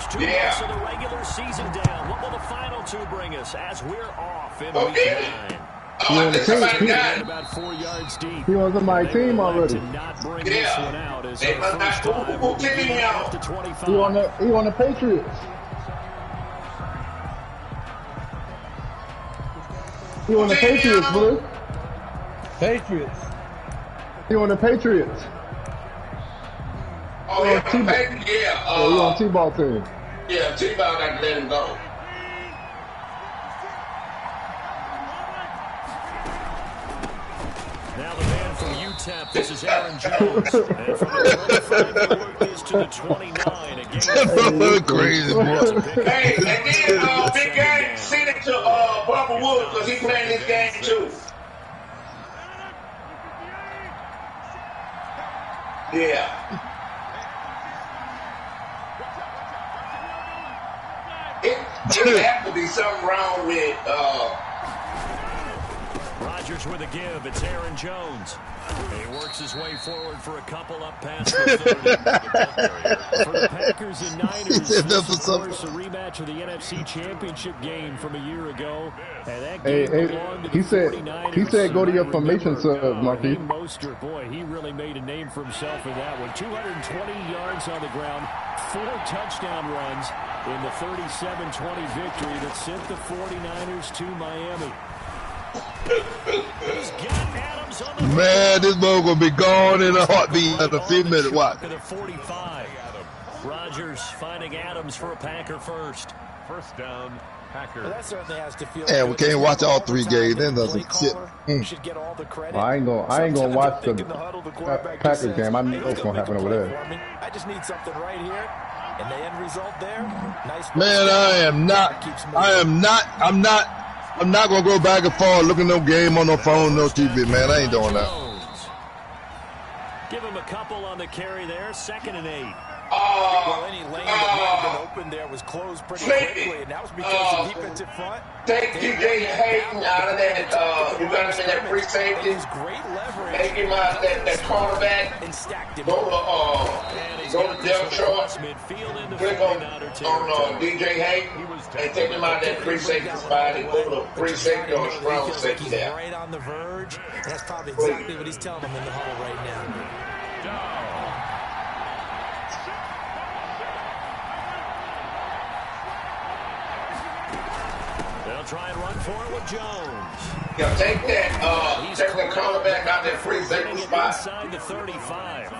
first 2 months of the regular season down. What will the final 2 bring us as we're off in week 9? He on the team. About 4 yards deep. He was on my team already. Not bring this one out as they must not to 25. He on the Patriots. He on the Patriots, bro. Patriots. He on the Patriots. Oh, yeah, Patriots, yeah. Oh, he on T-ball team. Yeah, T-ball got to let him go. Now the man from UTEP, this is Aaron Jones. And from the 25, the work is to the 29. Again, crazy boy. Hey, and then Big Game sent it to Barbara Wood because he playing this game too. Yeah. It have to be something wrong with Rodgers with a give. It's Aaron Jones. He works his way forward for a couple up past the 30. For the Packers and Niners, this is, of course, a rematch of the NFC Championship game from a year ago. And that game belonged to the 49ers. He said go to your formation, sir, Marky. Mostert, boy, he really made a name for himself in that one. 220 yards on the ground, 4 touchdown runs in the 37-20 victory that sent the 49ers to Miami. Man, this ball gonna be gone in a heartbeat in a few minutes. Watch. 45. Rodgers finding Adams for a Packer first. First down, Packer. Well, that certainly has to feel. And we can't watch all 3 games. Then doesn't shit. Well, I ain't gonna watch the Packers game. I know what's gonna happen over there. I just need something right here, and the end result there. Nice. Man, I'm not gonna go back and forth looking no game on no phone, no TV, man. I ain't doing that. Give him a couple on the carry there. 2nd and 8. Well, any lane that might have been open there was closed pretty quickly, and that was because the defensive front. Take DJ Hayden out of that. You got to say that free safety. Great leverage. Take him out of that cornerback. And stacked him. Go to Del Short. Click on DJ Hayden and take him out of that free safety spot and go to free safety or strong safety there. Right on the verge, and that's probably exactly what he's telling them in the huddle right now. They'll try and run for it with Jones. Yeah, take that cornerback out that free safety spot. Inside the 35.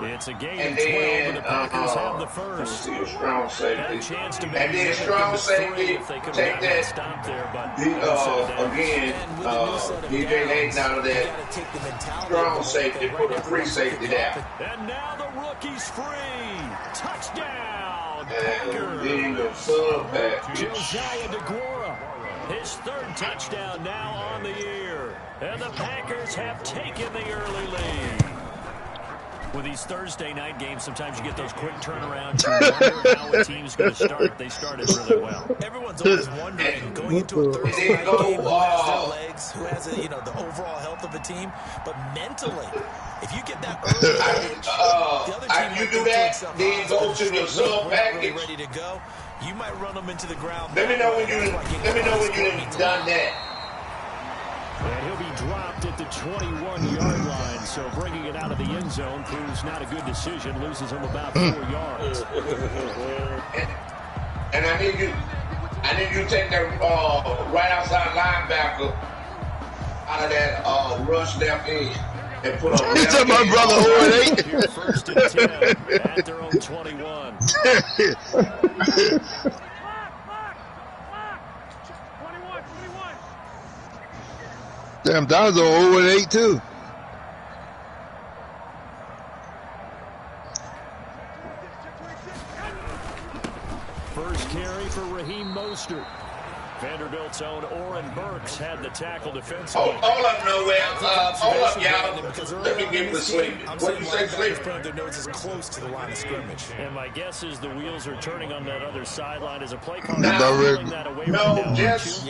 It's a game of 12, and the Packers have the first. Strong safety. Chance to And then strong safety, take that. Stop there, but Again, DJ Hayden out of that strong safety, put a free safety there. And now the rookie's free. Touchdown, And then the sub package. Josiah DeGuara. His 3rd touchdown now on the year. And the Packers have taken the early lead. With these Thursday night games, sometimes you get those quick turnarounds. You wonder how a team's going to start. They started really well. Everyone's always wondering, going into a Thursday night game, who has their legs, who has the overall health of a team. But mentally, if you get that early package, the other team you do that, then go to your sub package. Ready to go. You might run them into the ground. Let me know when you've done that. And he'll be dropped at the 21-yard line, so bringing it out of the end zone proves not a good decision. Loses him about 4 yards. And I need you to take that right outside linebacker out of that rush left in and put on. He said my brother 0-8. First and 10 at their own 21. Damn, Don's 0-8 too. First carry for Raheem Mostert. Vanderbilt's own Oren Burks had the tackle defensively. Oh, all up nowhere. All up, y'all. Let me get with Sleepy. What you say, Sleepy? Their nose is close to the line of scrimmage. And my guess is the wheels are turning on that other sideline as a play call. No, just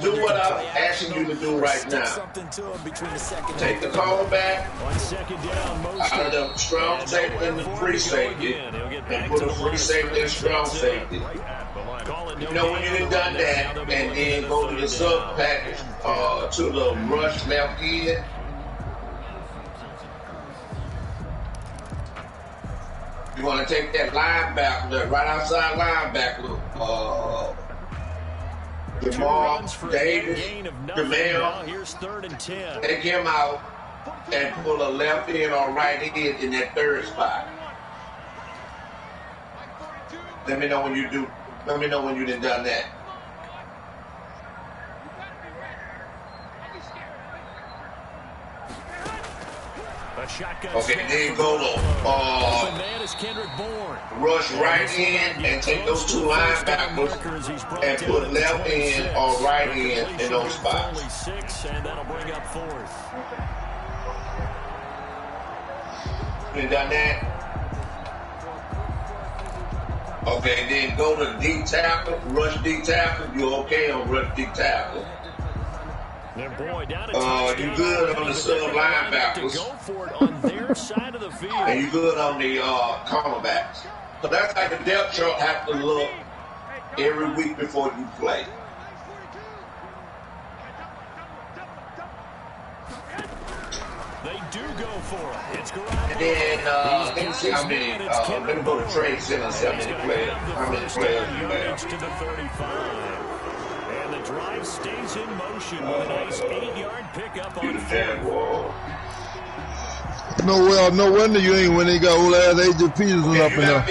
do what I'm asking you to do right now. Take the call back. On second down, out of the strong safety and the free safety, and put a free safety and strong safety. You know, when you've done that, and then go to the sub package, to the rush left end. You want to take that linebacker, the right outside linebacker, Jamal Davis, here's 3rd and 10. Take him out and pull a left end or right end in that third spot. Let me know when you do. Let me know when you done that. Okay, then go to rush right in and take those two linebackers and put left end or right end in those spots. And that'll bring up 4th. You done that? Okay, then go to D tackle, rush D tackle. You okay on rush D tackle? You good on the sub linebackers. Go for it on their side of the field. And you good on the cornerbacks. So that's how the depth chart have to look every week before you play. They do go for it. It's Garoppolo. And then let me see how many. Let me go to trade center and see how many players. How many players you have? To the 35. And the drive stays in motion with a nice 8-yard pickup on 4th. No wonder you ain't when they got old ass AJ Peterson up in there.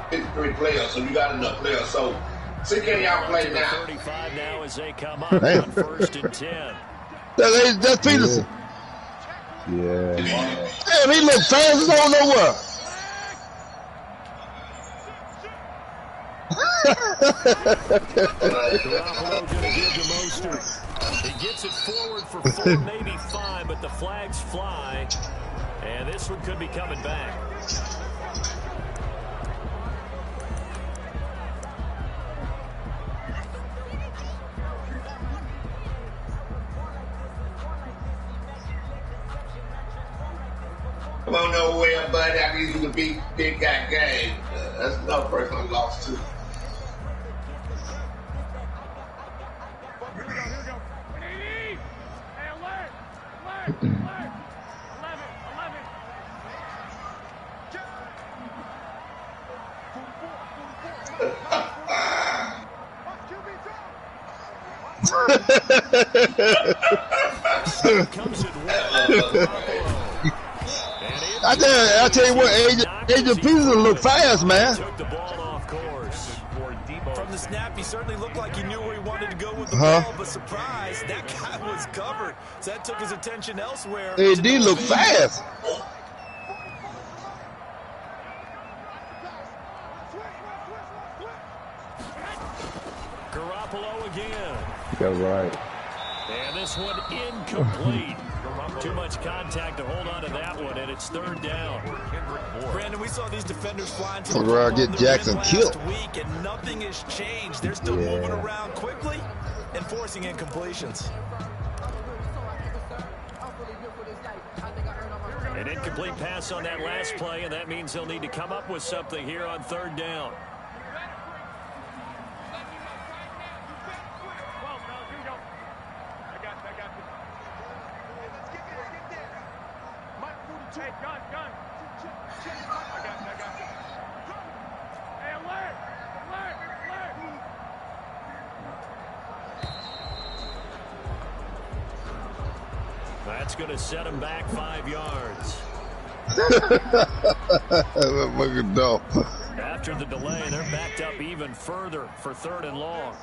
53 players, so you got enough players. So, see can y'all play now? 35 now as they come up on 1st and 10. That's Peterson. Yeah. Damn, he look fast as I don't know where. Garoppolo going to give to Mostert. He gets it forward for 4, maybe 5, but the flags fly. And this one could be coming back. Come on nowhere, buddy. I need you to beat Big Guy Game. That's another person I lost to. I tell you what, AJ Peterson look fast, man. Took the ball off course. From the snap, he certainly looked like he knew where he wanted to go with the ball, but surprise, that guy was covered. So that took his attention elsewhere. AD look fast. Garoppolo again. That's right. And this one incomplete. Too much contact to hold on to that one, and it's 3rd down. Brandon, we saw these defenders flying to the ground, get Jackson killed. Week, and nothing has changed. They're still moving around quickly and forcing incompletions. An incomplete pass on that last play, and that means they'll need to come up with something here on 3rd down. That's going to set him back 5 yards. Fucking dumb. After the delay, they're backed up even further for 3rd and long.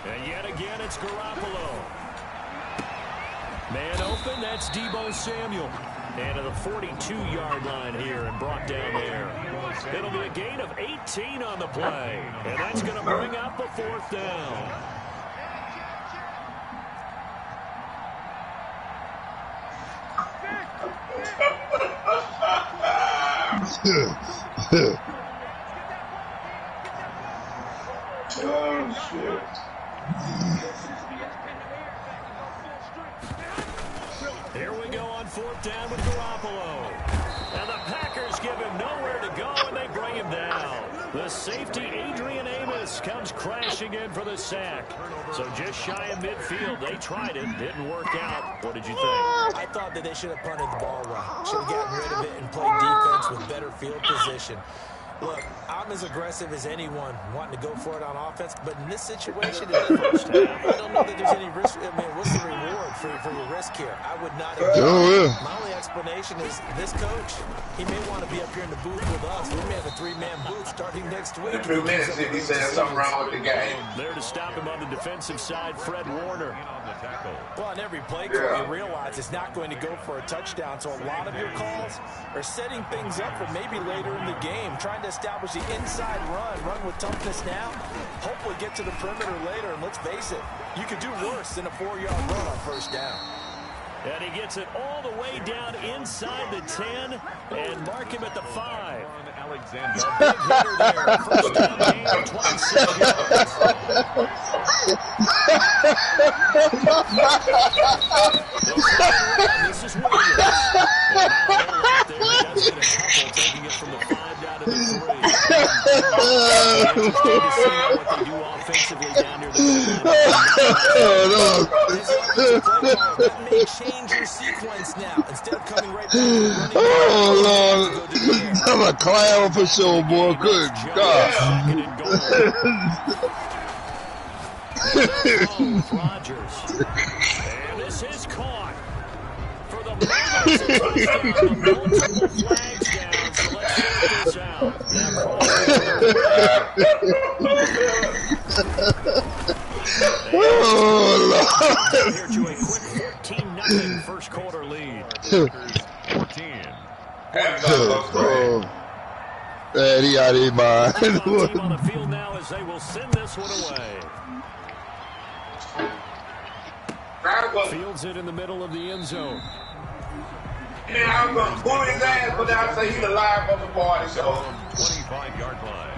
And yet again, it's Garoppolo. Man open, that's Deebo Samuel. And to the 42-yard line here and brought down there. It'll be a gain of 18 on the play. And that's going to bring up a 4th down. Oh, shit. Here we go on 4th down with Garoppolo. And the Packers give him nowhere to go, and they bring him down. The safety, Adrian Amos, comes crashing in for the sack. So just shy of midfield. They tried it. Didn't work out. What did you think? I thought that they should have punted the ball well. Should have gotten rid of it and played defense with better field position. Look, I'm as aggressive as anyone wanting to go for it on offense, but in this situation, I don't know that there's any risk. I mean, what's the reward for your risk here? I would not have done it. My only explanation is this coach, he may want to be up here in the booth with us. We may have a 3-man booth starting next week. 2 minutes if he says something wrong with the game. There to stop him on the defensive side, Fred Warner. Well, on every play call, you realize it's not going to go for a touchdown, so a lot of your calls are setting things up for maybe later in the game, trying to establish the inside run with toughness now, hopefully get to the perimeter later, and let's face it, you could do worse than a 4-yard run on 1st down. And he gets it all the way down inside the 10 and mark him at the 5. Alexander. A big hitter there. 1st down gain, 26 yards. This is Williams. And now right there, he does get a couple, taking it from the 5 down to the 3. Interesting to see what they do offensively down near the That may change your sequence now. Instead of coming right back to the running Oh, Lord. I'm a clown for sure, boy. Good God. Rodgers. And this is caught. For the moment, it's a touchdown. Multiple flags down, so let's check this out. Oh, Lord. Here to a quick 14-0 first quarter lead. 14. Man, he out of his mind. Team on the field now as they will send this one away. Fields it in the middle of the end zone. Man, I was going to pull his ass, but I say he's alive on the party, so. 25-yard line.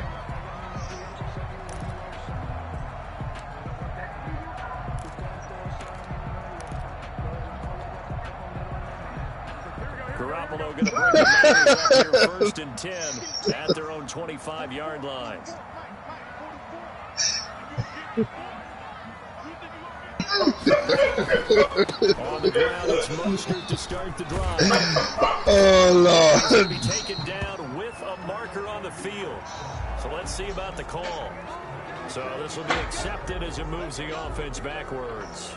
Garoppolo going to bring the Niners up here 1st and 10 at their own 25-yard line. On the ground, it's Mostert to start the drive. Oh, Lord. He's going to be taken down with a marker on the field. So let's see about the call. So this will be accepted as it moves the offense backwards.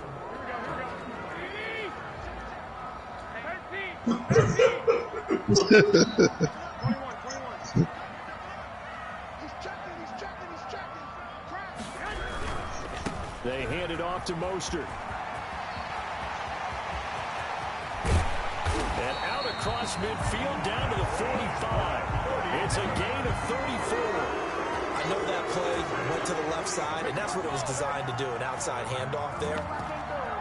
They hand it off to Mostert. And out across midfield down to the 45. It's a gain of 34. I know that play went to the left side, and that's what it was designed to do, an outside handoff there.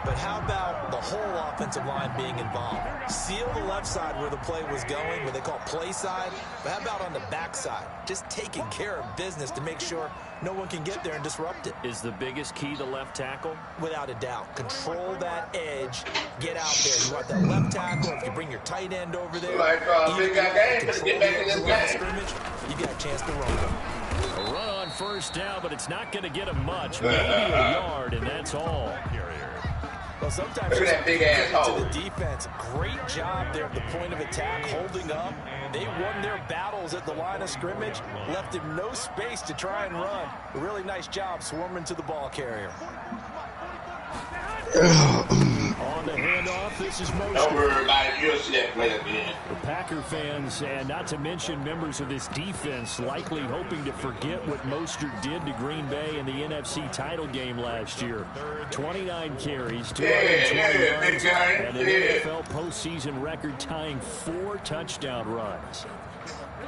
But how about the whole offensive line being involved? Seal the left side where the play was going, what they call play side. But how about on the back side? Just taking care of business to make sure no one can get there and disrupt it. Is the biggest key the left tackle? Without a doubt. Control that edge. Get out there. You want that left tackle. If you bring your tight end over there, Like, big guy game, let's get back in this game. scrimmage, you got a chance to run them. A run on 1st down, but it's not going to get him much. Maybe a yard, and that's all. Well, sometimes Look at that big ass hole. to the defense. Great job there at the point of attack, holding up. They won their battles at the line of scrimmage, left him no space to try and run. A really nice job swarming to the ball carrier. On the handoff. This is Mostert. Don't worry about it. You'll see that play again. The Packer fans, and not to mention members of this defense, likely hoping to forget what Mostert did to Green Bay in the NFC title game last year. 29 carries, 220 yards, and an NFL postseason record-tying 4 touchdown runs.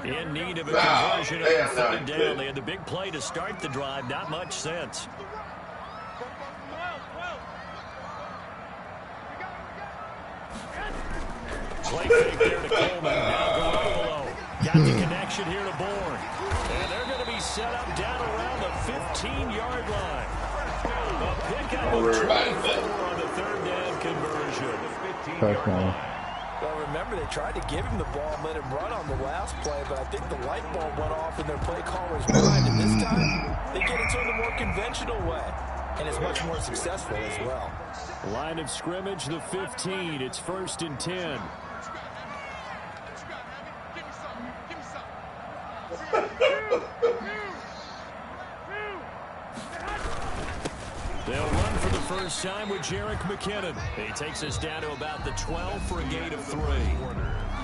In need of a conversion on 3rd down. They had the big play to start the drive. Not much sense. Play fake there to Coleman. Now Garoppolo. Got the connection here to Bourne. And they're going to be set up down around the 15-yard line. A pickup of 24 on the 3rd down conversion. Well, remember, they tried to give him the ball and let him run on the last play, but I think the light bulb went off in their play caller's mind. And this time, they get it to the more conventional way. And it's much more successful as well. Line of scrimmage, the 15. It's 1st and 10. They'll run for the first time with Jerick McKinnon. He takes us down to about the 12 for a gain of 3.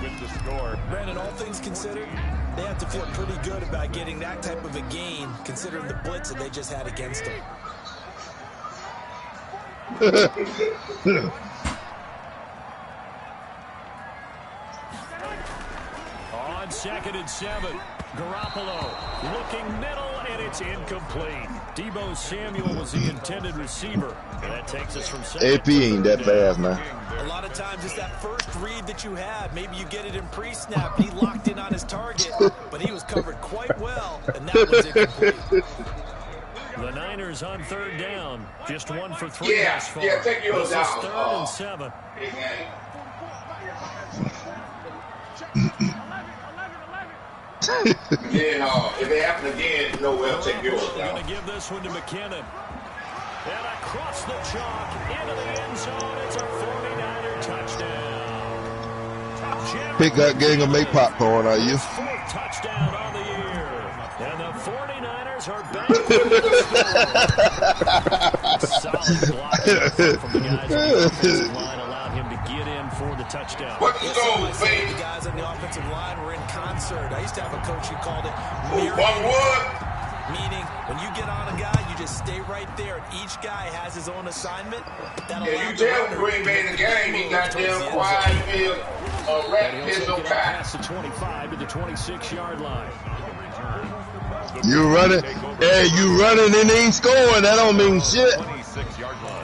With the score. Brandon, all things considered, they have to feel pretty good about getting that type of a gain, considering the blitz that they just had against them. On 2nd and 7, Garoppolo looking middle, and it's incomplete. Deebo Samuel was the intended receiver. And that takes us from 2nd. AP ain't that fast, man. A lot of times it's that first read that you have. Maybe you get it in pre-snap. He locked in on his target, but he was covered quite well, and that was incomplete. The Niners on 3rd down. Just 1 for 3 thus far. Yeah, take yours This is out. 3rd and 7. Then, if it happens again, no, we'll take yours We're out. going to give this one to McKinnon. And across the chalk, into the end zone. It's a 49er touchdown. Pick that gang and make popcorn, are you? 4th touchdown on the year. And the 49ers are back. Solid blocking from the guys on the offensive line allowed him to get in for the touchdown. What's the goal, baby? The guys on the offensive line were in concert. I used to have a coach who called it mirroring. Meaning, when you get on a guy, you just stay right there. And each guy has his own assignment. Yeah, you tell Green Bay the game, he got them quiet, rap his no past the 25 to the 26-yard line. You running? Hey, you running and ain't scoring. That don't mean shit. 26-yard line.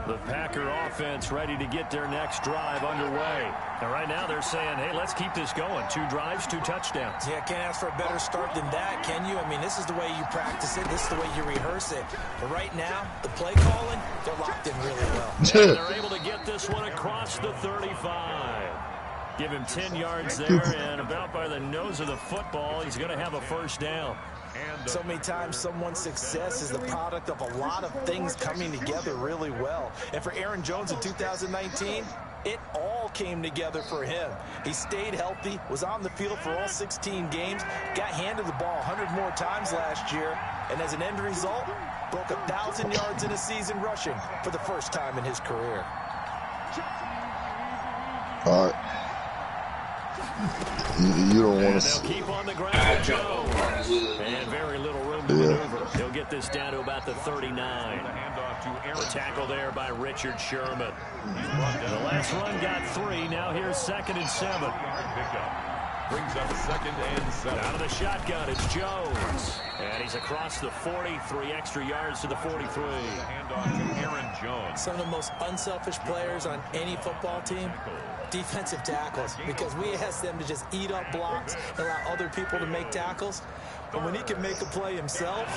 The Packer offense ready to get their next drive underway. And right now they're saying, hey, let's keep this going. 2 drives, 2 touchdowns. Yeah, can't ask for a better start than that, can you? I mean, this is the way you practice it. This is the way you rehearse it. But right now, the play calling, they're locked in really well. And they're able to get this one across the 35. Give him 10 yards there, and about by the nose of the football, he's going to have a first down. So many times someone's success is the product of a lot of things coming together really well. And for Aaron Jones in 2019, it all came together for him. He stayed healthy, was on the field for all 16 games, got handed the ball 100 more times last year, and as an end result, broke 1,000 yards in a season rushing for the first time in his career. All right. You don't want to. They'll keep on the ground. Jones. And very little room to maneuver. He'll get this down to about the 39. The tackle there by Richard Sherman. The last run got 3. Now here's 2nd and 7. Brings up 2nd and 7. Out of the shotgun, it's Jones. And he's across the 40, 3 extra yards to the 43. Handoff to Aaron Jones. Some of the most unselfish players on any football team, defensive tackles, because we ask them to just eat up blocks and allow other people to make tackles. But when he can make a play himself,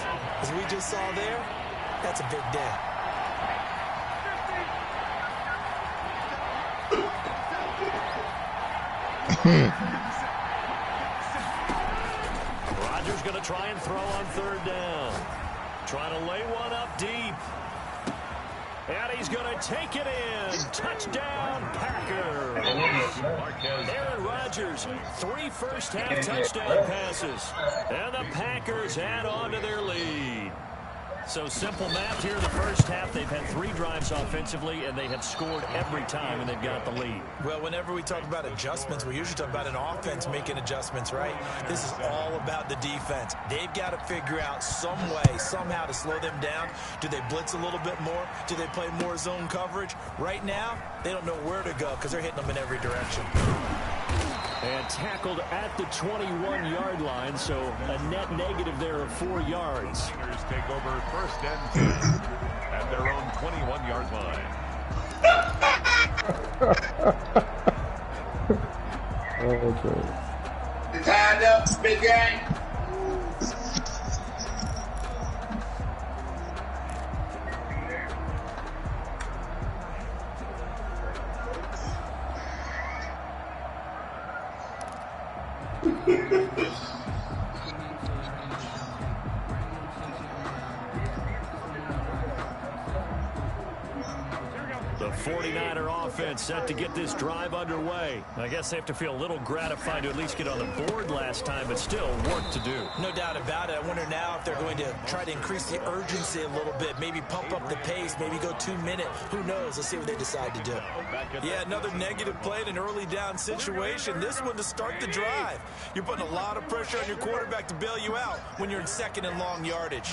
as we just saw there, that's a big day. Rodgers going to try and throw on 3rd down. Trying to lay one up deep. And he's going to take it in. Touchdown, Packers. Aaron Rodgers, 3 first-half touchdown passes. And the Packers add on to their lead. So simple math here in the first half. They've had 3 drives offensively, and they have scored every time, and they've got the lead. Well, whenever we talk about adjustments, we usually talk about an offense making adjustments, right? This is all about the defense. They've got to figure out some way, somehow to slow them down. Do they blitz a little bit more? Do they play more zone coverage? Right now, they don't know where to go because they're hitting them in every direction. And tackled at the 21-yard line, so a net negative there of 4 yards. Niners take over first and 10 at their own 21-yard line. Okay. You tied up, big gang? The 49er offense set to get this drive underway. I guess they have to feel a little gratified to at least get on the board last time, but still work to do. No doubt about it. I wonder now if they're going to try to increase the urgency a little bit, maybe pump up the pace, maybe go 2 minutes. Who knows? Let's see what they decide to do. Yeah, another negative play in an early down situation. This one to start the drive. You're putting a lot of pressure on your quarterback to bail you out when you're in 2nd and long yardage.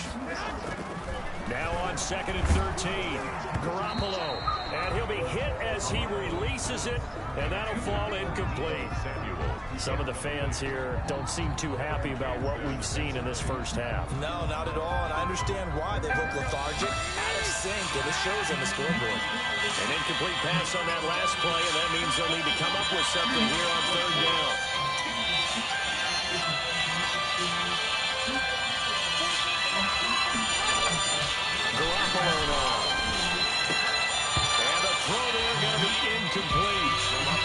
Now on 2nd and 13, Garoppolo. And he'll be hit as he releases it, and that'll fall incomplete. Some of the fans here don't seem too happy about what we've seen in this first half. No, not at all, and I understand why they look lethargic, out of sync, and it shows on the scoreboard. An incomplete pass on that last play, and that means they'll need to come up with something here on 3rd down. Garoppolo now. And the throw there going to be incomplete.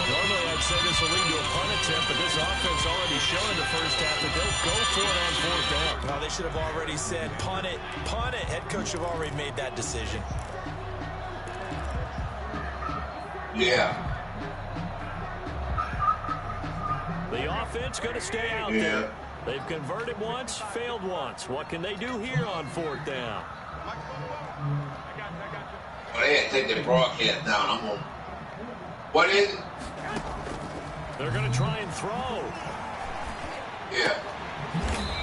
Normally I'd say this will lead to a punt attempt, but this offense already shown in the first half that they'll go for it on 4th down. No, they should have already said, punt it, punt it. Head coach have already made that decision. Yeah. The offense going to stay out there. They've converted once, failed once. What can they do here on 4th down? Well, they had to take their broadcast down. I'm on. What is it? They're going to try and throw. Yeah.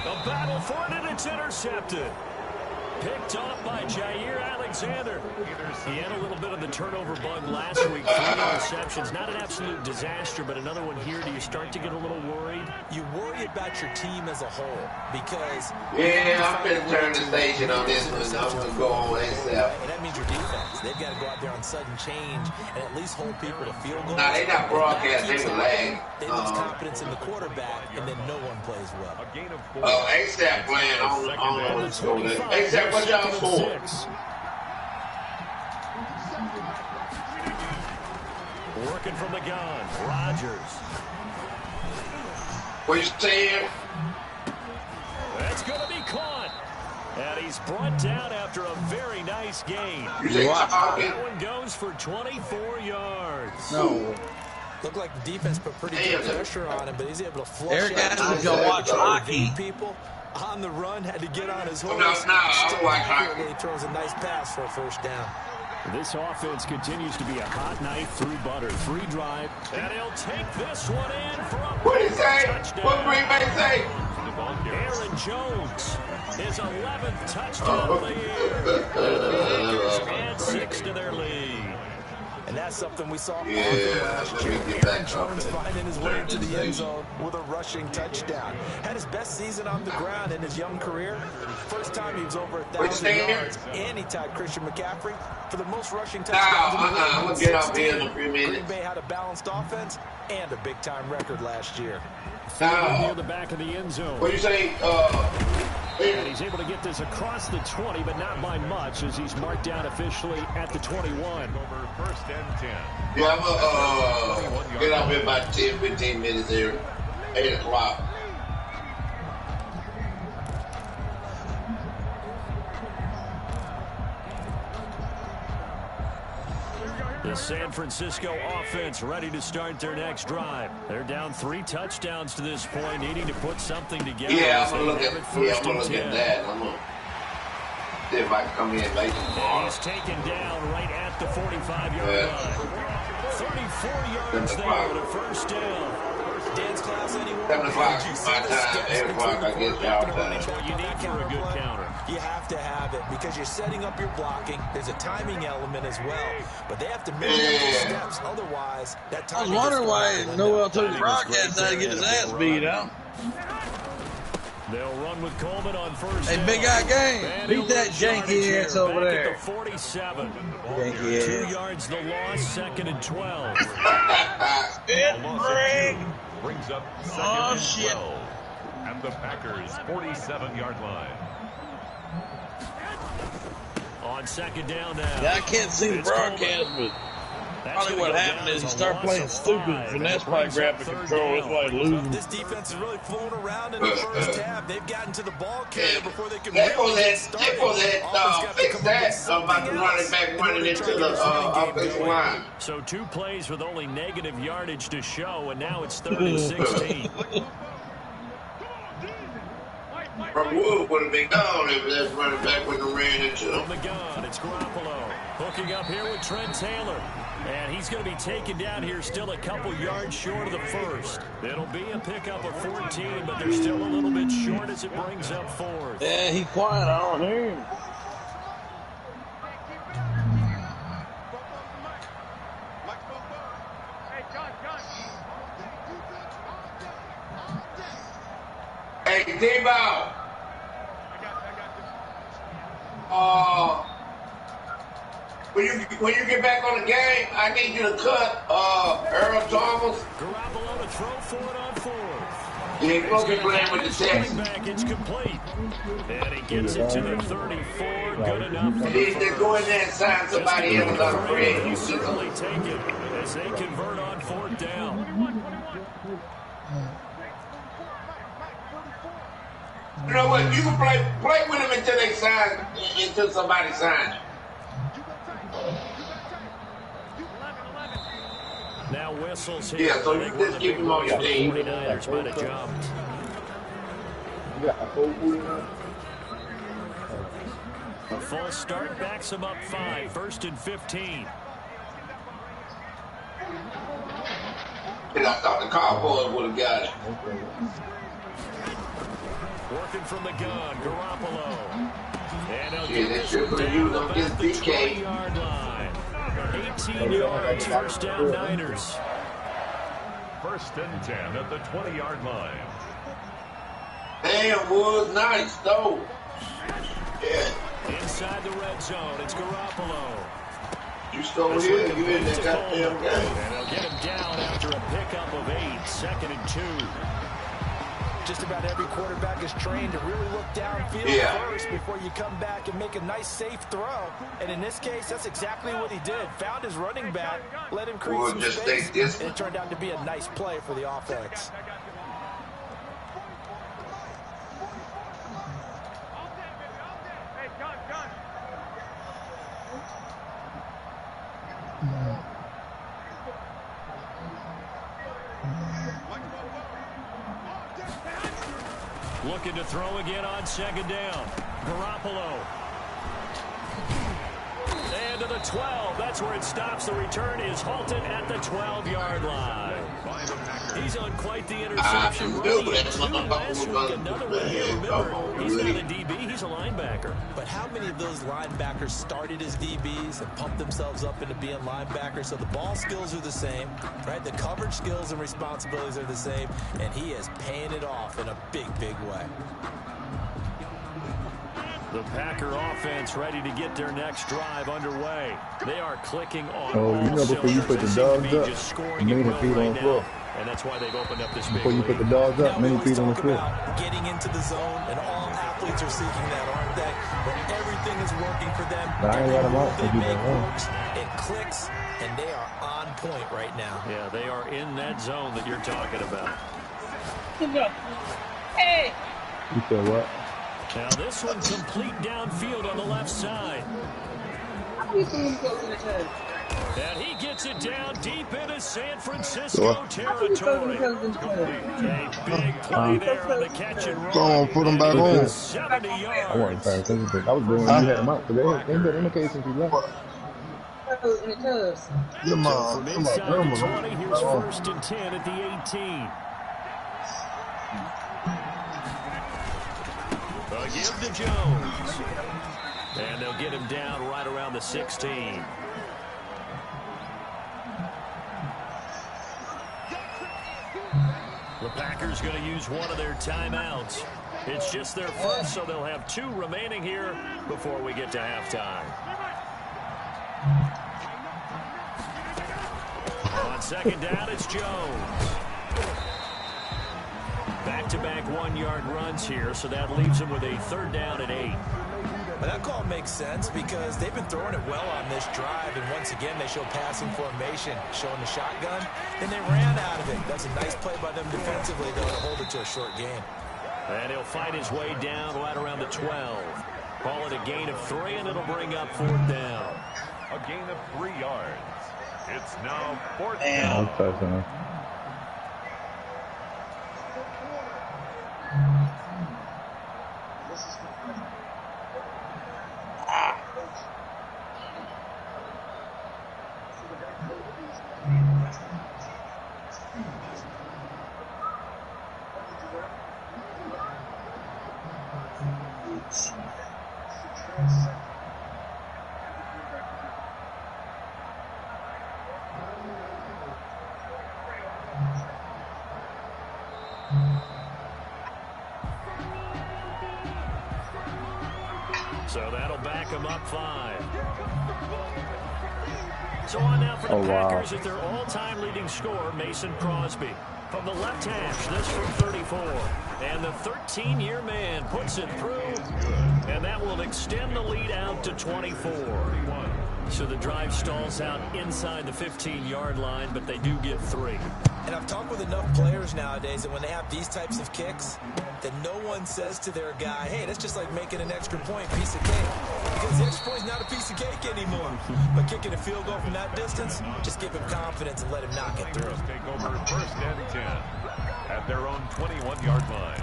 The battle for it, and it's intercepted. Picked off by Jair Alexander. He had a little bit of the turnover bug last week. 3 interceptions. Not an absolute disaster, but another one here. Do you start to get a little worried? You worry about your team as a whole because... Yeah, I'm going to turn the station on this one. I'm going to go on ASAP. And that means your defense. They've got to go out there on sudden change and at least hold people to field goals. Nah, they not broadcast. They were lag. They lose confidence in the quarterback, and then no one plays well. A gain of 4. Oh, ASAP playing. I don't know what's going on. ASAP, what y'all for? Working from the gun, Rodgers. What you saying? That's going to be caught. And he's brought down after a very nice gain. You say that one goes for 24 yards. No. Looked like the defense put pretty good pressure on him, but he's able to flush There guys go watch hockey. People on the run had to get on his horse. No, I watch hockey. He throws a nice pass for a 1st down. This offense continues to be a hot knife through butter. 3 drive, and he'll take this one in for a What did he say? touchdown. What Green Bay say? Aaron Jones, his 11th touchdown of the year. The Packers add 6 to their lead. And that's something we saw often Yeah, last let year. me get Aaron back Jones up. finding his way into the end zone with a rushing touchdown. Had his best season on the ground in his young career. First time he was over 1,000 yards, and he tied Christian McCaffrey for the most rushing touchdowns in the league. I'm going to get off here in a few Green minutes. Bay had a balanced offense and a big-time record last year. Near the back of the end zone. What do you say? And he's able to get this across the 20, but not by much, as he's marked down officially at the 21. Over first and 10. Yeah, I'm going to get off here about 10, 15 minutes here. 8 o'clock. The San Francisco offense ready to start their next drive. They're down 3 touchdowns to this point, needing to put something together. Yeah, I'm going to look at that. I'm going to see if I can come in late tomorrow. He's taken down right at the 45-yard line. 34 yards there to first down. Dance class, anyone? 7 o'clock my time, 8 o'clock I get y'all time. That's what you need for a good counter. You have to have it because you're setting up your blocking. There's a timing element as well, but they have to make those steps. Otherwise, that time. I was wondering why Noel took the broadcast out to get his ass beat out. They'll run with Coleman on first. Hey, big guy game. Beat that janky ass over there. The 47. Janky 2 yards the loss, 2nd and 12. Brings up 2nd and 12. And the Packers' 47-yard line. On 2nd down now. Yeah, I can't see the broadcast, but probably what happened is he started playing stupid finesse by graphic control. That's why he loses. This defense is really fooling around in the first half. They've gotten to the ball carrier before they can Fix started. that about the running back running into the offensive line. So 2 plays with only negative yardage to show, and now it's 3rd and 16. Wood would have been gone if that running back wouldn't have ran into him. From the gun, it's Garoppolo hooking up here with Trent Taylor. And he's going to be taken down here still a couple yards short of the first. It'll be a pickup of 14, but they're still a little bit short as it brings up 4th. Yeah, he's quiet. I don't hear him. Hey, D-Ball. When you get back on the game, I need you to cut Earl Thomas. Garoppolo to throw for it on 4th. Yeah, he's supposed to be playing with the Texans. Back, it's complete. And he gets it to the 34. Good enough. He needs to go in there and sign somebody else on free agency. Certainly take it as they convert on 4th down. You know what? You can play with them until somebody signs. Now whistles here. Yeah, so you just keep him on your team. 49ers might have jumped. A false start backs him up 5. 1st and 15. And I thought the Cowboys would have got it. Working from the gun, Garoppolo. And they should have used him against DK. 18 yards, first down Niners. 1st and 10 at the 20-yard line. Damn, Woods, nice, though. Yeah. Inside the red zone, it's Garoppolo. You still here, you in that goddamn game. And they'll get him down after a pickup of 8, 2nd and 2. Just about every quarterback is trained to really look downfield first before you come back and make a nice, safe throw. And in this case, that's exactly what he did. Found his running back, let him create some space, and it turned out to be a nice play for the offense. Looking to throw again on 2nd down. Garoppolo. And to the 12. That's where it stops. The return is halted at the 12-yard line. He's on quite the interception. Last week, another one here. Remember, he's not a DB. He's a linebacker. But how many of those linebackers started as DBs and pumped themselves up into being linebackers? So the ball skills are the same, right? The coverage skills and responsibilities are the same, and he is paying it off in a big, big way. The Packer offense ready to get their next drive underway. They are clicking on before you put the dogs up, many feet on the floor. And that's why they've opened up this before you put the dogs up, many feet on the floor. Getting into the zone, and all athletes are seeking that, aren't they? But everything is working for them. It clicks, and they are on point right now. Yeah, they are in that zone that you're talking about. Hey! You said what? Now this one complete downfield on the left side. And he gets it down deep into San Francisco territory. A big play there on the catch and run. Go on, put them back on. 70 yards. I wasn't paying attention to it. I was doing you had them out today. Ain't been indications you left. From inside the 20, here's 1st and 10 at the 18. They'll give to Jones. And they'll get him down right around the 16. The Packers going to use one of their timeouts. It's just their first, so they'll have 2 remaining here before we get to halftime. On 2nd down, it's Jones. Back-to-back 1-yard runs here, so that leaves them with a 3rd down and 8. But that call makes sense because they've been throwing it well on this drive, and once again they show passing formation, showing the shotgun, and they ran out of it. That's a nice play by them defensively, though, to hold it to a short gain. And he'll fight his way down right around the 12. Call it a gain of 3, and it'll bring up 4th down. A gain of 3 yards. It's now 4th down. So that'll back them up 5. So on now for the Packers at their all-time leading scorer, Mason Crosby. From the left hash, this from 34. And the 13-year man puts it through. And that will extend the lead out to 24. So the drive stalls out inside the 15-yard line, but they do get 3. And I've talked with enough players nowadays that when they have these types of kicks, that no one says to their guy, hey, that's just like making an extra point, piece of cake. Because the extra point is not a piece of cake anymore. But kicking a field goal from that distance, just give him confidence and let him knock it through. Take over 1st and 10 at their own 21-yard line.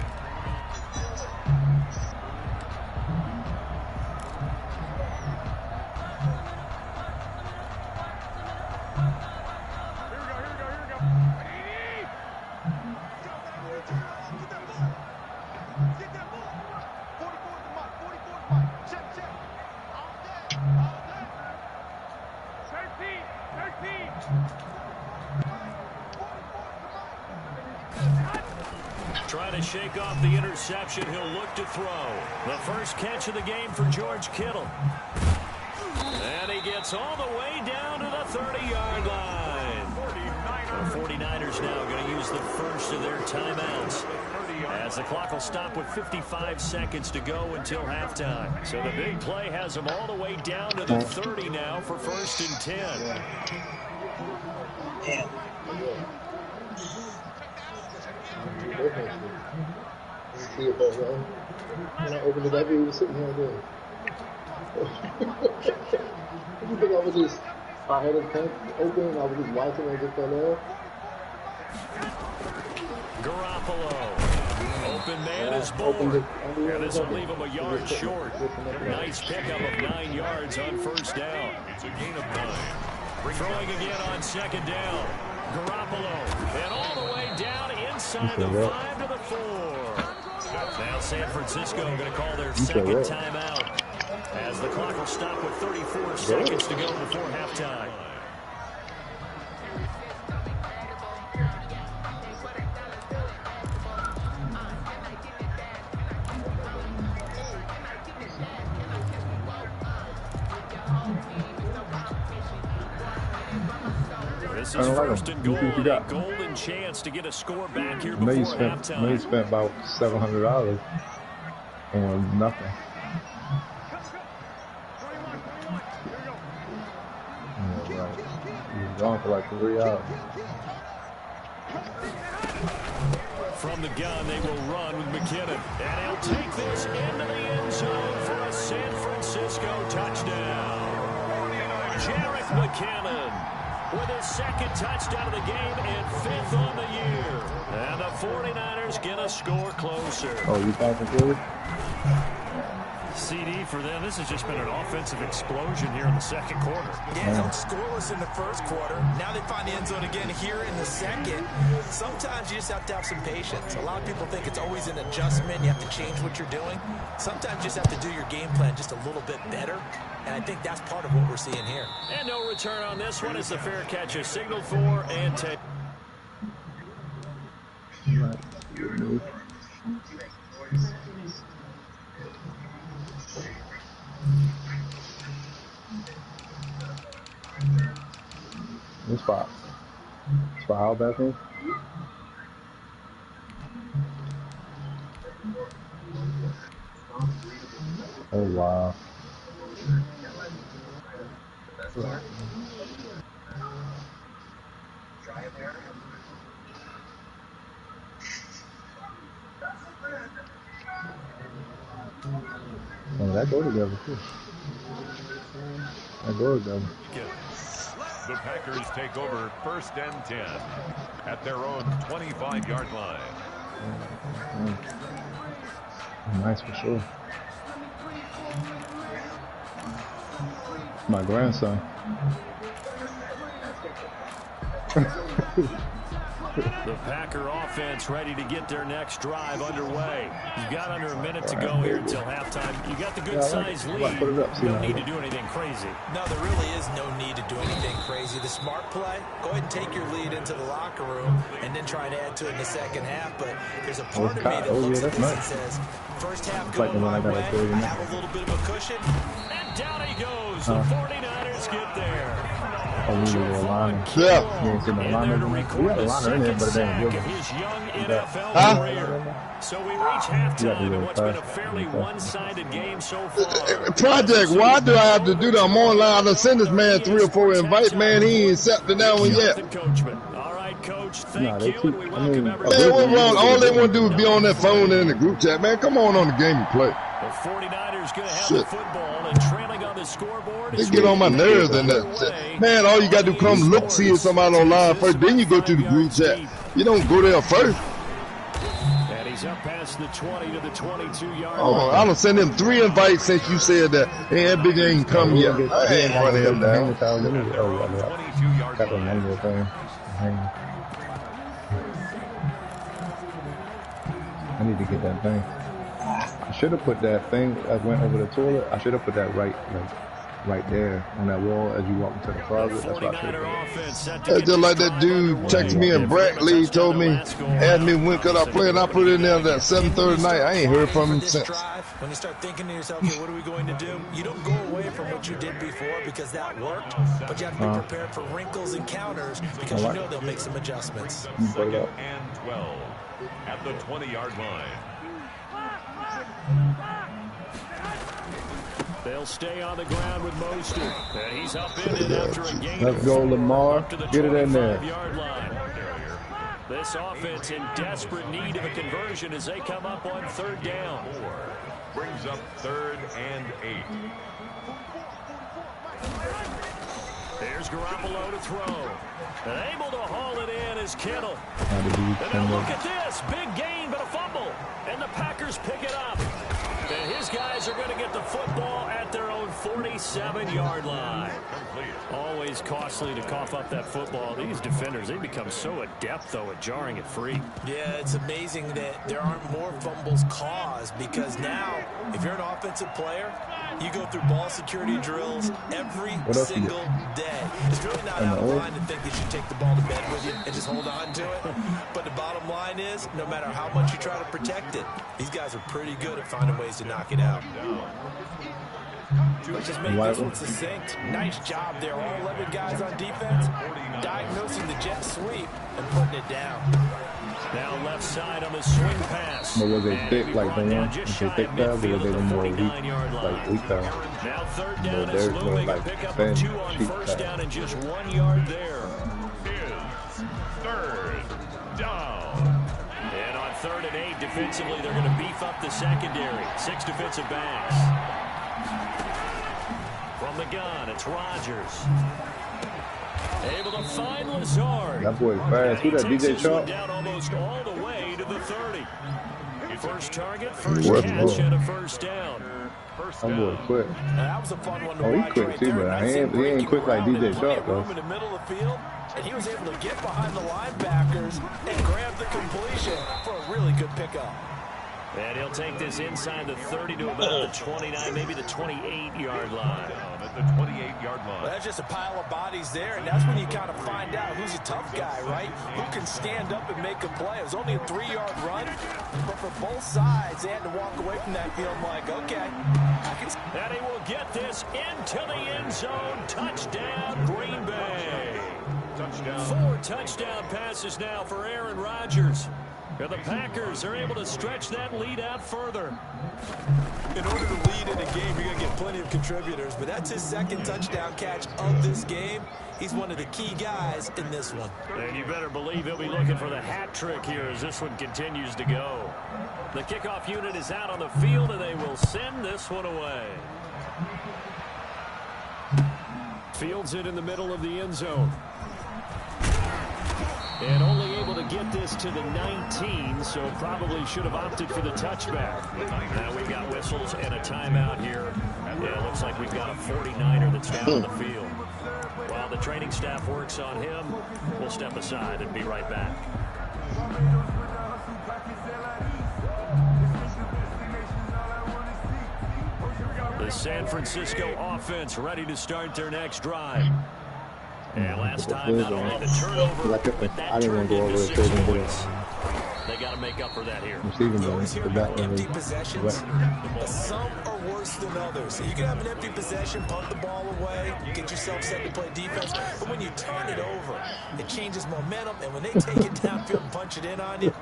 Trying to shake off the interception. He'll look to throw. The first catch of the game for George Kittle. And he gets all the way down to the 30-yard line. The 49ers now going to use the first of their timeouts, as the clock will stop with 55 seconds to go until halftime. So the big play has them all the way down to the 30 now for 1st and 10. See it though, man. When I opened it up, he was sitting here doing. You think I was just, I had his tank open, I was just watching and just fell off? Garoppolo. Open man is Bullard. And this will leave him a yard short. Nice pickup of 9 yards on 1st down. It's a gain of 9. Throwing again on 2nd down. Garoppolo. And all the way down inside the 5 to the 4. Now San Francisco going to call their 2nd timeout, as the clock will stop with 34 seconds to go before halftime. This is 1st and goal, a golden chance to get a score back here before halftime. I know you spent about $700 on nothing. Yeah, right. You was gone for like 3 hours. From the gun, they will run with McKinnon. And he'll take this into the end zone for a San Francisco touchdown. Jerick McKinnon with his second touchdown of the game and 5th on the year. And the 49ers get a score closer. Oh, you passing through? CD for them. This has just been an offensive explosion here in the second quarter. Yeah, held scoreless in the first quarter. Now they find the end zone again here in the second. Sometimes you just have to have some patience. A lot of people think it's always an adjustment. You have to change what you're doing. Sometimes you just have to do your game plan just a little bit better. And I think that's part of what we're seeing here. And no return on this one as the fair catch is signaled for and taken. This spot. Spot out bathroom. Oh wow. Oh, that go together too. That go together. The Packers take over 1st and 10 at their own 25-yard line. Nice for sure. My grandson. The Packer offense ready to get their next drive underway. You've got under a minute to go here until halftime. You got the good-sized lead. No need to do anything crazy. No, there really is no need to do anything crazy. The smart play, go ahead and take your lead into the locker room and then try and add to it in the second half. But there's a part of me that looks at this and says, first half going my way, I have a little bit of a cushion. And down he goes. The 49ers get there. Oh, we need a line. Yeah. You ain't seen no line in there. We got a line in there, but it ain't good. His young NFL career. So we reach halftime in what's been a fairly one-sided game so far. Project, why do I have to do that? I'm online. I send this man 3 or 4 invites, man. He ain't accepted that one yet. All right, Coach. Thank you. And we welcome everybody. Man, what's wrong? All they want to do is be on that phone in the group chat, man. Come on the game and play. The 49ers going to have the football and trailing on the scoreboard. They get on my nerves and that. Man, all you got to do come look, see somebody online first. Then you go to the group chat. You don't go there first. And he's up past the 20 to the 22-yard line. Oh, I don't send him 3 invites since you said that. Hey, that big ain't come yet. I ain't running him down. Got the number thing. I need to get that thing. I should have put that thing. I went over the toilet. I should have put that right there on that wall as you walk into the closet. That's what I should have. That's just like that dude texted me in Brackley, told me, asked me when could I play, and I put it in there that 7:30 night. I ain't heard from him since. When you start thinking to yourself, okay, what are we going to do? You don't go away from what you did before because that worked, but you have to be prepared for wrinkles and counters because you know they'll make some adjustments. 2nd and 12 at the 20-yard line. They'll stay on the ground with Mostert. And he's up in it after a gain. Let's go, Lamar. Get it in there. This offense in desperate need of a conversion as they come up on 3rd down. Brings up 3rd and 8. There's Garoppolo to throw. And able to haul it in is Kittle. And now look at this. Big gain, but a fumble. And the Packers pick it up. And his guys are going to get the football at their own 47-yard line. Always costly to cough up that football. These defenders, they become so adept, though, at jarring it free. Yeah, it's amazing that there aren't more fumbles caused because now, if you're an offensive player, you go through ball security drills every single day. It's really not out of line to think you should take the ball to bed with you and just hold on to it. But the bottom line is, no matter how much you try to protect it, these guys are pretty good at finding ways to knock it out. Let's just make this one succinct. Nice job there. All 11 guys on defense diagnosing the jet sweep and putting it down. Now left side on the swing pass. But was they thick like the one? Was they thick down, or was they more weak, like weak down? Now 3rd down is looming. A pickup of 2 on 1st down and just 1 yard there. Is 3rd down. And on 3rd and 8, defensively, they're going to beef up the secondary. 6 defensive backs. From From the gun, it's Rodgers. Able to find Lazard. That boy fast. Who that, DJ Sharp? Down almost all the way to the 30. First target, first catch, and a first down. That boy quick. That was a fun one to Oh, he watch quick right too, there. but he ain't quick like DJ Sharp, though. In the middle of the field, and he was able to get behind the linebackers and grab the completion for a really good pickup. And he'll take this inside the 30 to about the 29, maybe the 28-yard line. At the 28-yard line. Well, that's just a pile of bodies there, and that's when you kind of find out who's a tough guy, right? Who can stand up and make a play. It was only a 3-yard run, but for both sides, they had to walk away from that field like, okay, I can... And he will get this into the end zone. Touchdown, Green Bay. Touchdown. 4 touchdown passes now for Aaron Rodgers. And the Packers are able to stretch that lead out further. In order to lead in a game, you're going to get plenty of contributors, but that's his second touchdown catch of this game. He's one of the key guys in this one. And you better believe he'll be looking for the hat trick here as this one continues to go. The kickoff unit is out on the field, and they will send this one away. Fields it in the middle of the end zone. And only able to get this to the 19, so probably should have opted for the touchback. Now we've got whistles and a timeout here. Yeah, it looks like we've got a 49er that's down on the field. While the training staff works on him, we'll step aside and be right back. The San Francisco offense ready to start their next drive. And last time, not only the turnover, but that turned into 6 points. They got to make up for that here. You always hear about empty possessions. Some are worse than others. So you can have an empty possession, punt the ball away, get yourself set to play defense. But when you turn it over, it changes momentum. And when they take it downfield and punch it in on you,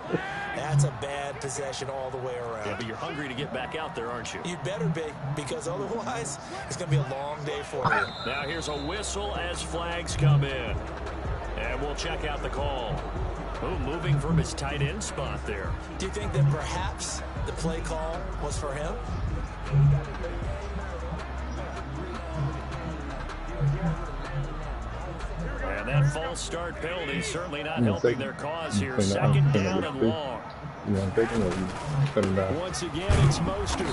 that's a bad possession all the way around. Yeah, but you're hungry to get back out there, aren't you? You better be, because otherwise, it's going to be a long day for you. Now here's a whistle as flags come in. And we'll check out the call. Oh, moving from his tight end spot there. Do you think that perhaps the play call was for him? And that false start penalty certainly not helping their cause here. Second down and long. Once again, it's Mostert.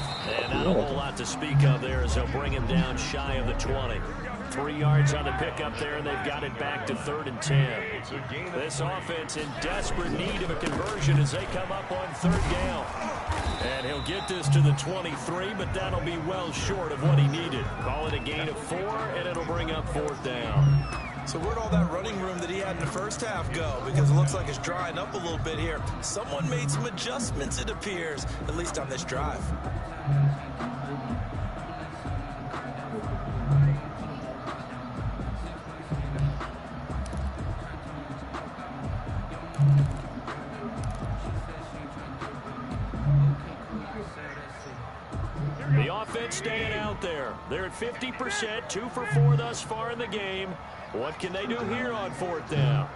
And not a whole lot to speak of there as they'll bring him down shy of the 20. 3 yards on the pickup there, and they've got it back to 3rd and 10. This offense in desperate need of a conversion as they come up on 3rd down. And he'll get this to the 23, but that'll be well short of what he needed. Call it a gain of 4, and it'll bring up 4th down. So where'd all that running room that he had in the first half go? Because it looks like it's drying up a little bit here. Someone made some adjustments, it appears, at least on this drive. The offense staying out there. They're at 50%, 2 for 4 thus far in the game. What can they do here on 4th down?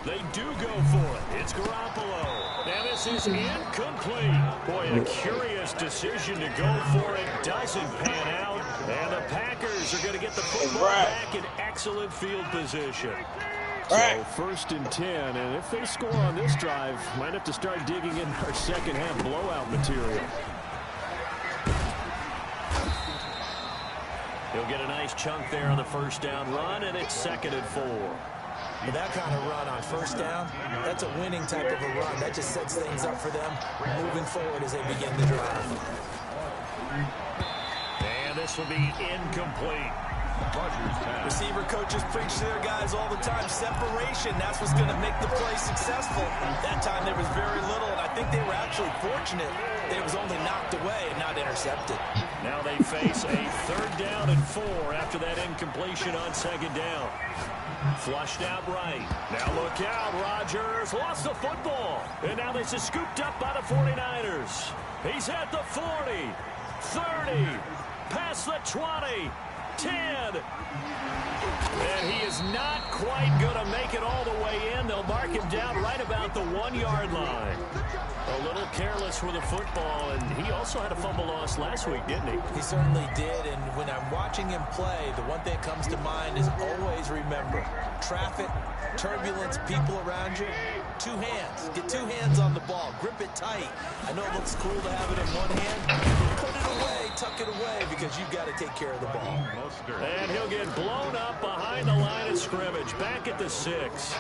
They do go for it. It's Garoppolo. And this is incomplete. Boy, a curious decision to go for it. Doesn't pan out. And the Packers are going to get the football back in excellent field position. So 1st and 10, and if they score on this drive, might have to start digging in our second half blowout material. He'll get a nice chunk there on the 1st down run, and it's 2nd and 4. With that kind of run on 1st down, that's a winning type of a run. That just sets things up for them moving forward as they begin the drive. And this will be incomplete. Receiver coaches preach to their guys all the time. Separation, that's what's going to make the play successful. That time there was very little, and I think they were actually fortunate that it was only knocked away and not intercepted. Now they face a 3rd down and 4 after that incompletion on 2nd down. Flushed out right. Now look out, Rodgers lost the football. And now this is scooped up by the 49ers. He's at the 40, 30, past the 20. 10. And he is not quite going to make it all the way in. They'll mark him down right about the 1-yard line. A little careless with the football, and he also had a fumble loss last week, didn't he? He certainly did, and when I'm watching him play, the one thing that comes to mind is always remember, traffic, turbulence, people around you, 2 hands. Get 2 hands on the ball. Grip it tight. I know it looks cool to have it in one hand. Put it away, tuck it away, because you've got to take care of the ball. And he'll get blown up behind the line of scrimmage, back at the 6.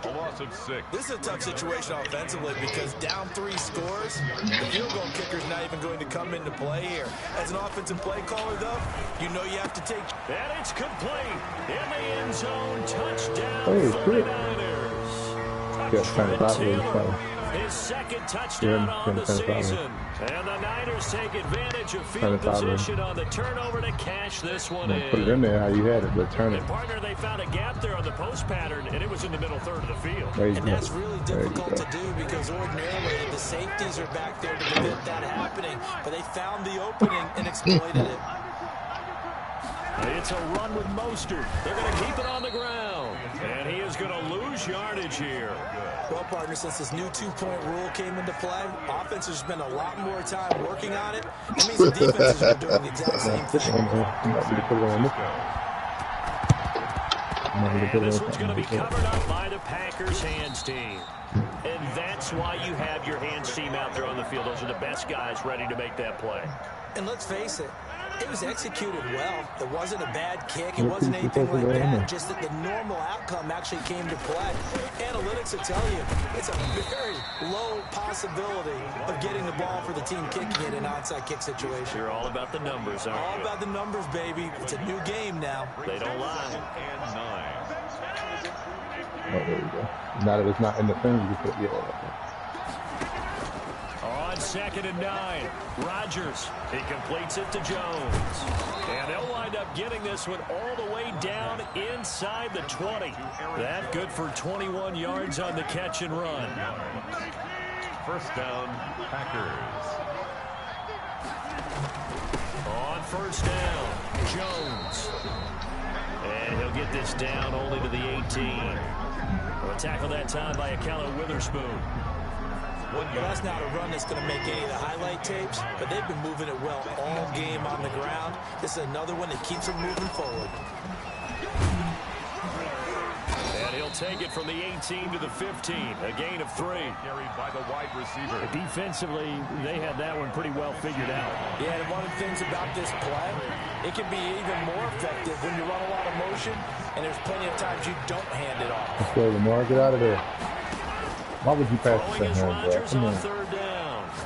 A loss of 6. This is a tough situation offensively because down 3 scores, the field goal kicker's not even going to come into play here. As an offensive play caller, though, you know you have to take. And it's complete in the end zone. Touchdown, 49ers. Taylor, his second touchdown on the season. And the Niners take advantage of field position on the turnover to cash this one in. Put it in there how you had it, but turn it. And partner, they found a gap there on the post pattern, and it was in the middle third of the field. And that's really difficult to do because ordinarily the safeties are back there to prevent that happening. But they found the opening and exploited it. It's a run with Mostert. They're going to keep it on the ground. And he is going to lose yardage here. Well, partner, since this new 2-point rule came into play, offenses spend a lot more time working on it. That means the defenses are doing the exact same thing. And this one's going to be covered up by the Packers hands team. And that's why you have your hands team out there on the field. Those are the best guys ready to make that play. And let's face it, it was executed well. It wasn't a bad kick. It wasn't anything like that. Just that the normal outcome actually came to play. Analytics will tell you it's a very low possibility of getting the ball for the team kicking it in an onside kick situation. You're all about the numbers, aren't you? All about the numbers, baby. It's a new game now. They don't lie. Oh, there you go. Now that it's not in the thing, you put it On 2nd and 9, Rodgers. He completes it to Jones. And they'll wind up getting this one all the way down inside the 20. That good for 21 yards on the catch and run. First down, Packers. On 1st down, Jones. And he'll get this down only to the 18. A tackle that time by Akello Witherspoon. Well, that's not a run that's going to make any of the highlight tapes, but they've been moving it well all game on the ground. This is another one that keeps them moving forward. And he'll take it from the 18 to the 15, a gain of 3. Carried by the wide receiver. Defensively, they had that one pretty well figured out. Yeah, and one of the things about this play, it can be even more effective when you run a lot of motion, and there's plenty of times you don't hand it off. Let's go, Lamar. Get out of there. Why would you pass the hand, bro? Come on.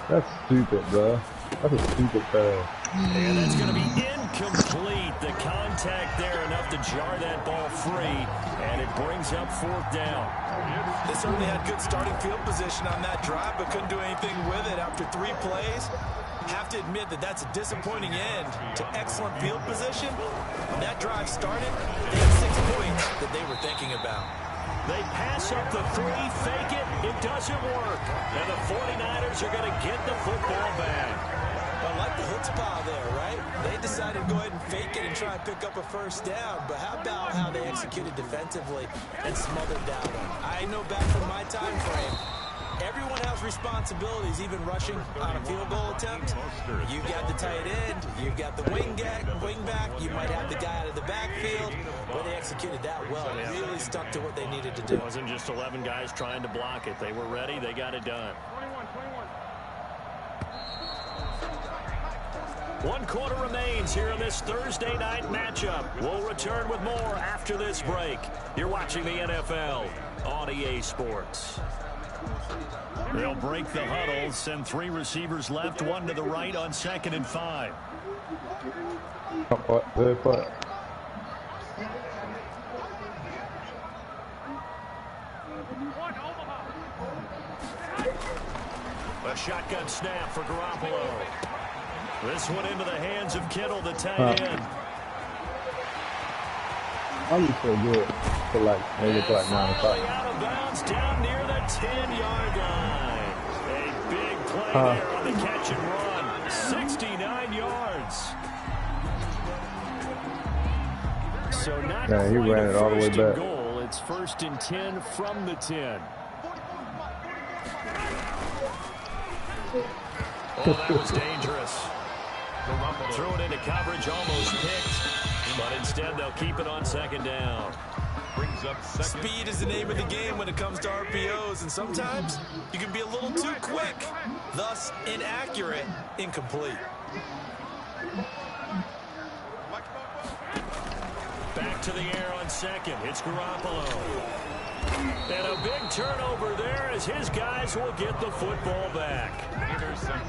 That's stupid, bro. That's a stupid pass. And that's going to be incomplete. The contact there enough to jar that ball free, and it brings up 4th down. They certainly had good starting field position on that drive, but couldn't do anything with it after 3 plays. Have to admit that that's a disappointing end to excellent field position. When that drive started, they had 6 points that they were thinking about. They pass up the 3, fake it, it doesn't work. And the 49ers are going to get the football back. I like the chutzpah there, right? They decided to go ahead and fake it and try and pick up a 1st down. But how about how they executed defensively and smothered down? I know back from my time frame, everyone has responsibilities, even rushing on a field goal attempt. You've got the tight end, you've got the wing back, you might have the guy out of the backfield, but they executed that well. They really stuck to what they needed to do. It wasn't just 11 guys trying to block it. They were ready, they got it done. 1 quarter remains here in this Thursday night matchup. We'll return with more after this break. You're watching the NFL on EA Sports. They'll break the huddle, send 3 receivers left, 1 to the right on 2nd and 5. Good play. A shotgun snap for Garoppolo. This one into the hands of Kittle, the tight end. I'm so good for like maybe for like 9 o'clock. Out of bounds down near the 10-yard line. A big play there on the catch and run. 69 yards. So not he ran it all the way back. Goal. It's 1st and 10 from the 10. Oh, that was dangerous. Threw it into coverage, almost picked, but instead they'll keep it on 2nd down. Brings up second. Speed is the name of the game when it comes to RPOs, and sometimes you can be a little too quick, thus inaccurate, incomplete. Back to the air on 2nd. It's Garoppolo. And a big turnover there as his guys will get the football back.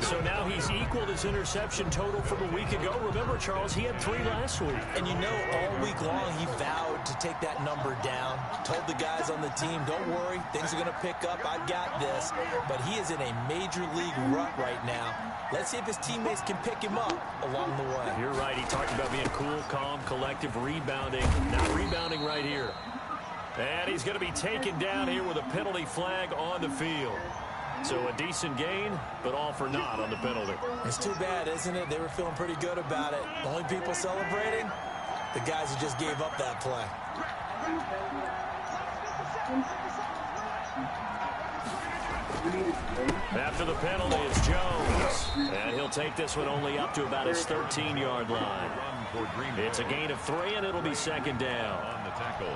So now he's equaled his interception total from a week ago. Remember, Charles, he had 3 last week. And you know, all week long he vowed to take that number down. Told the guys on the team, don't worry, things are going to pick up. I've got this. But he is in a major league rut right now. Let's see if his teammates can pick him up along the way. You're right. He talked about being cool, calm, collective, rebounding. Now rebounding right here. And he's going to be taken down here with a penalty flag on the field. So a decent gain, but all for naught on the penalty. It's too bad, isn't it? They were feeling pretty good about it. The only people celebrating, the guys who just gave up that play. After the penalty, it's Jones. And he'll take this one only up to about his 13-yard line. It's a gain of 3, and it'll be 2nd down.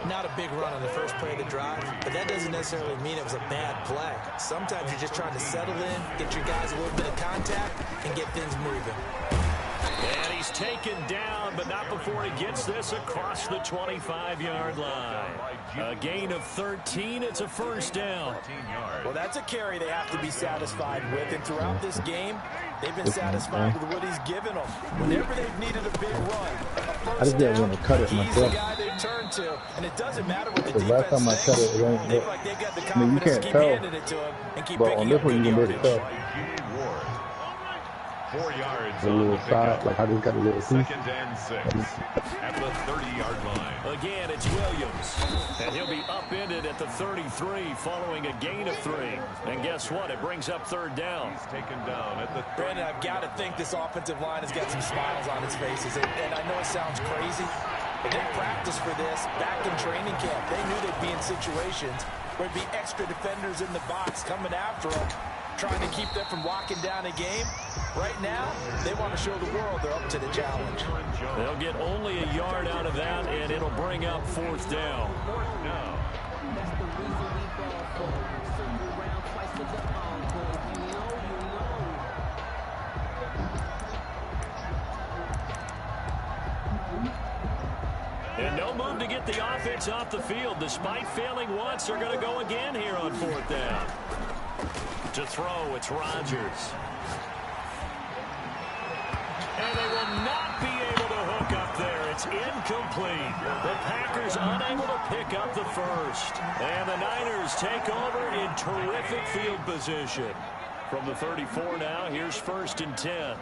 Not a big run on the first play of the drive, but that doesn't necessarily mean it was a bad play. Sometimes you're just trying to settle in, get your guys a little bit of contact, and get things moving. And he's taken down, but not before he gets this across the 25-yard line. A gain of 13. It's a 1st down. Well, that's a carry they have to be satisfied with. And throughout this game, they've been satisfied with what he's given them. Whenever they've needed a big run, a first down, he's the guy they've turned to. And it doesn't matter what the defense thinks. They feel like they've got the confidence to keep handing it to him and keep picking up good yardage. 4 yards a little side, like I just got a little 2nd and 6 at the 30-yard line. Again, it's Williams, and he'll be upended at the 33 following a gain of 3. And guess what? It brings up 3rd down. He's taken down at the 30. Brandon, I've got to think this offensive line has got some smiles on its faces, and I know it sounds crazy, but they practiced for this back in training camp. They knew they'd be in situations where there'd be extra defenders in the box coming after them, trying to keep them from locking down a game. Right now, they want to show the world they're up to the challenge. They'll get only a yard out of that, and it'll bring up 4th down. And no move to get the offense off the field. Despite failing once, they're going to go again here on 4th down. To throw, it's Rodgers. And they will not be able to hook up there. It's incomplete. The Packers unable to pick up the first. And the Niners take over in terrific field position. From the 34 now, here's 1st and 10.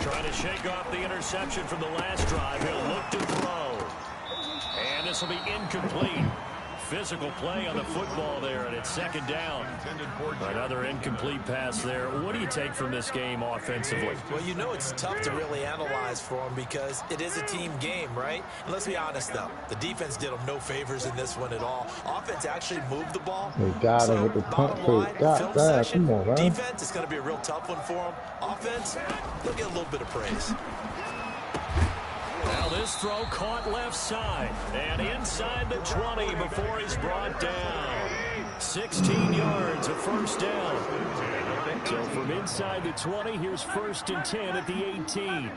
Trying to shake off the interception from the last drive. He'll look to throw. And this will be incomplete. Physical play on the football there, and it's 2nd down. Another incomplete pass there. What do you take from this game offensively? Well, you know it's tough to really analyze for them because it is a team game, right? And let's be honest, though. The defense did them no favors in this one at all. Offense actually moved the ball. They got him with the punt fake. Come on, man. Defense, it's going to be a real tough one for them. Offense, they'll get a little bit of praise. Now this throw caught left side and inside the 20 before he's brought down. 16 yards, a 1st down. So from inside the 20, here's 1st and 10 at the 18.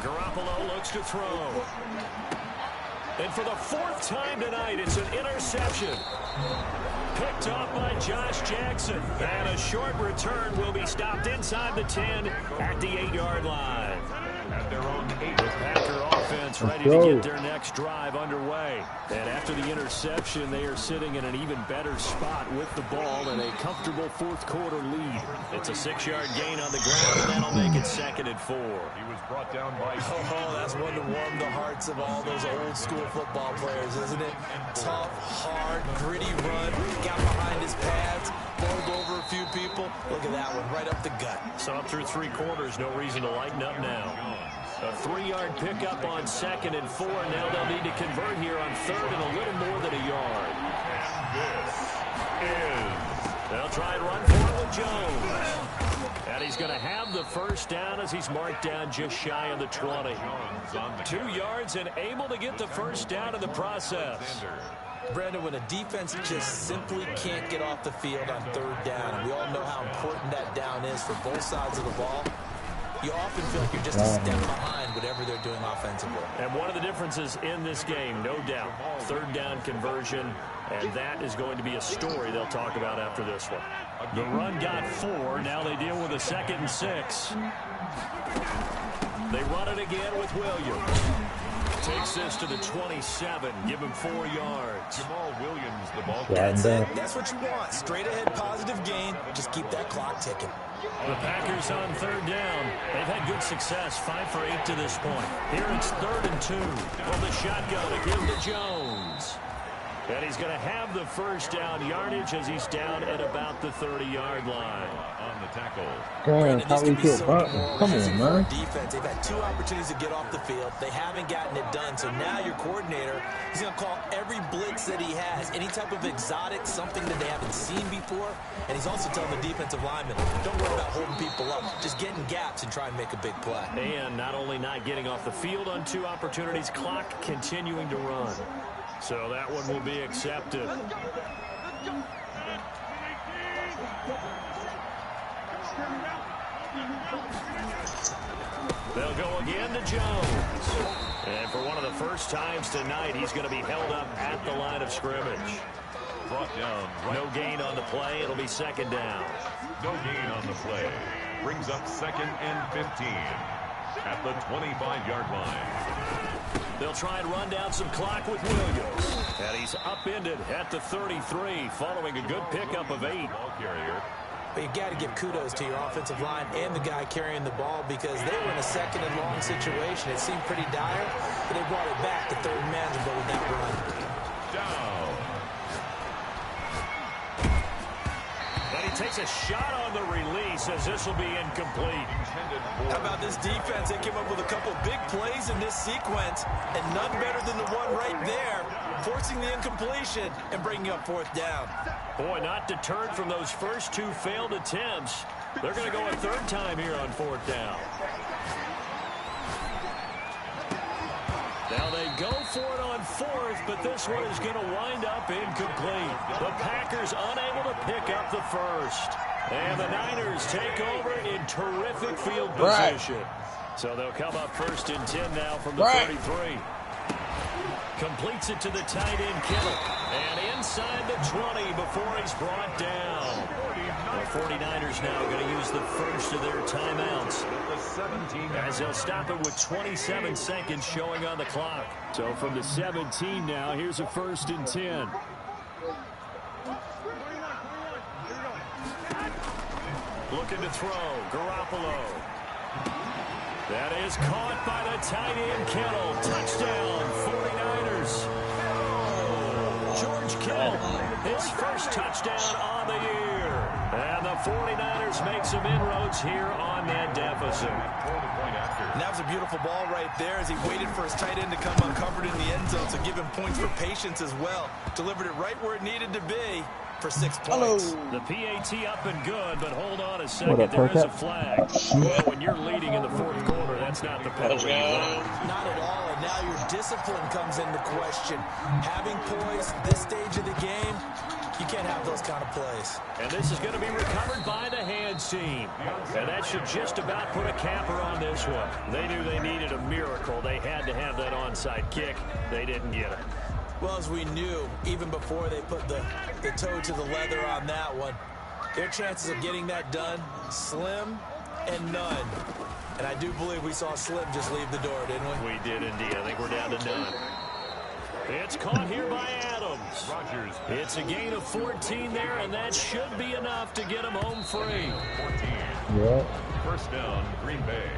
Garoppolo looks to throw. And for the 4th time tonight, it's an interception. Picked up by Josh Jackson. And a short return will be stopped inside the 10 at the 8-yard line. At their own 8. The Packer offense defense ready to get their next drive underway. And after the interception, they are sitting in an even better spot with the ball and a comfortable fourth quarter lead. It's a 6-yard gain on the ground, and that'll make it 2nd and 4. He was brought down by... Oh, that's one to warm the hearts of all those old school football players, isn't it? Tough, hard, gritty run, got behind his pads, bowled over a few people. Look at that one, right up the gut. So up through 3 quarters, no reason to lighten up now. A 3-yard pickup on 2nd and 4. Now they'll need to convert here on 3rd and a little more than a yard. They'll try and run for it with Jones. And he's going to have the first down as he's marked down just shy of the 20. 2 yards and able to get the first down in the process. Brandon, when a defense just simply can't get off the field on 3rd down, and we all know how important that down is for both sides of the ball, you often feel like you're just a step behind whatever they're doing offensively. And one of the differences in this game, no doubt, 3rd down conversion, and that is going to be a story they'll talk about after this one. The run got 4. Now they deal with a 2nd and 6. They run it again with Williams. Takes this to the 27. Give him 4 yards. Jamal Williams, the ball. That's it. That's what you want. Straight ahead positive gain. Just keep that clock ticking. The Packers on 3rd down. They've had good success, 5 for 8 to this point. Here it's 3rd and 2. From the shotgun to give to Jones. And he's going to have the first down yardage as he's down at about the 30-yard line. On the tackle. Damn, how we feel, bro? Come on, man. Defense, they've had 2 opportunities to get off the field. They haven't gotten it done. So now your coordinator is going to call every blitz that he has, any type of exotic, something that they haven't seen before. And he's also telling the defensive linemen, don't worry about holding people up. Just get in gaps and try and make a big play. And not only not getting off the field on 2 opportunities, clock continuing to run. So that one will be accepted. They'll go again to Jones. And for one of the first times tonight, he's going to be held up at the line of scrimmage. Brought down. Right. No gain on the play. It'll be 2nd down. No gain on the play. Brings up 2nd and 15 at the 25-yard line. They'll try and run down some clock with Williams. And he's upended at the 33 following a good pickup of 8. Ball carrier. But you got to give kudos to your offensive line and the guy carrying the ball because they were in a 2nd and long situation. It seemed pretty dire, but they brought it back to 3rd and manageable with that run. Down. And he takes a shot on the release as this will be incomplete. How about this defense? They came up with a couple big plays in this sequence, and none better than the one right there, forcing the incompletion and bringing up 4th down. Boy, not deterred from those first 2 failed attempts. They're going to go a 3rd time here on 4th down. Now they go for it on 4th, but this one is going to wind up incomplete. The Packers unable to pick up the first. And the Niners take over in terrific field position. So they'll come up 1st and 10 now from the 33. Completes it to the tight end, Kittle. And inside the 20 before he's brought down. The 49ers now going to use the first of their timeouts as they'll stop it with 27 seconds showing on the clock. So from the 17 now, here's a 1st and 10. Looking to throw, Garoppolo. That is caught by the tight end, Kittle. Touchdown, 49ers. George Kittle, his first touchdown on the year. And the 49ers make some inroads here on that deficit. And that was a beautiful ball right there as he waited for his tight end to come uncovered in the end zone, so give him points for patience as well. Delivered it right where it needed to be for 6 points. The PAT up and good, but hold on a second. There is a flag. Well, when you're leading in the 4th quarter, that's not the penalty you want. Not at all, and now your discipline comes into question. Having poise this stage of the game, you can't have those kind of plays. And this is going to be recovered by the hands team. And that should just about put a capper on this one. They knew they needed a miracle. They had to have that onside kick. They didn't get it. Well, as we knew, even before they put the toe to the leather on that one, their chances of getting that done, slim and none. And I do believe we saw Slim just leave the door, didn't we? We did indeed. I think we're down to none. It's caught here by Adams. Rodgers. It's a gain of 14 there, and that should be enough to get him home free. 14. Yeah. First down, Green Bay.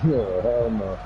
No, hell no.